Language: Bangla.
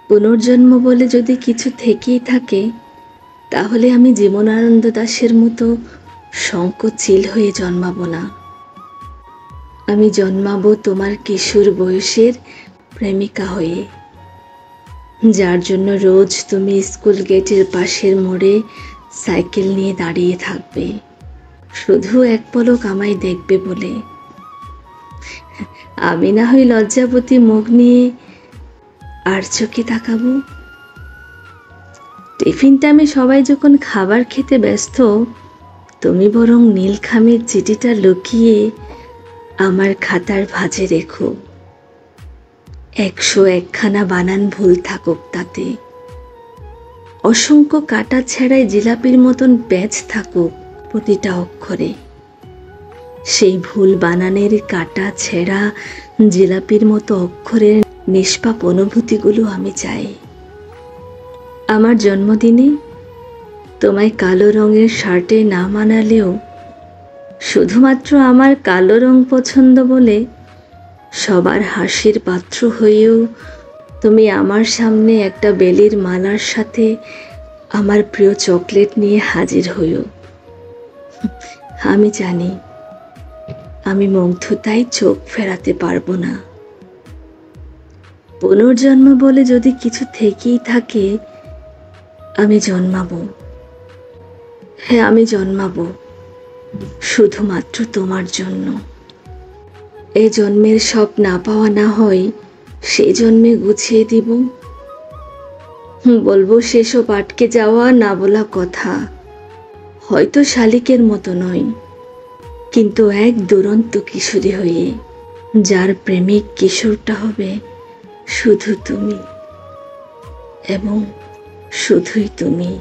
পুনর্জন্ম বলে যদি কিছু থেকেই থাকে, তাহলে আমি জীবনানন্দ দাশের মতো শঙ্খচিল হয়ে জন্মাবো না। আমি জন্মাবো তোমার কিশোর বয়সের প্রেমিকা হয়ে, যার জন্য রোজ তুমি স্কুল গেটের পাশের মোড়ে সাইকেল নিয়ে দাঁড়িয়ে থাকবে, শুধু এক পলক আমায় দেখবে বলে। আমি না হয় লজ্জাবতী মুখ নিয়ে আর চোখে তাকাবো। টিফিন টাইমে সবাই যখন খাবার খেতে ব্যস্ত, তুমি বরং নীলখামের চিঠিটা লুকিয়ে আমার খাতার ভাঁজে রেখো। 101খানা বানান ভুল থাকুক তাতে, অসংখ্য কাটা ছেঁড়ায় জিলাপির মতন প্যাঁচ থাকুক প্রতিটা অক্ষরে। সেই ভুল বানানের কাটা ছেঁড়া জিলাপির মতো অক্ষরের নিষ্পাপ অনুভূতিগুলো আমি চাই। আমার জন্মদিনে তোমায় কালো রঙের শার্টে না মানালেও, শুধুমাত্র আমার কালো রং পছন্দ বলে সবার হাসির পাত্র হয়েও তুমি আমার সামনে একটা বেলির মালার সাথে আমার প্রিয় চকলেট নিয়ে হাজির হইও। আমি জানি আমি মুগ্ধতায় চোখ ফেরাতে পারবো না। পুনর্জন্ম বলে যদি কিছু থেকেই থাকে, আমি জন্মাবো। হ্যাঁ, আমি জন্মাবো শুধুমাত্র তোমার জন্য। এ জন্মের সব না পাওয়া না হয় সেই জন্মে গুছিয়ে দিব। বলবো সেসব আটকে যাওয়া না বলা কথা, হয়তো শালিকের মতো নয়, কিন্তু এক দুরন্ত কিশোরী হয়ে, যার প্রেমিক কিশোরটা হবে শুধু তুমি এবং শুধুই তুমি।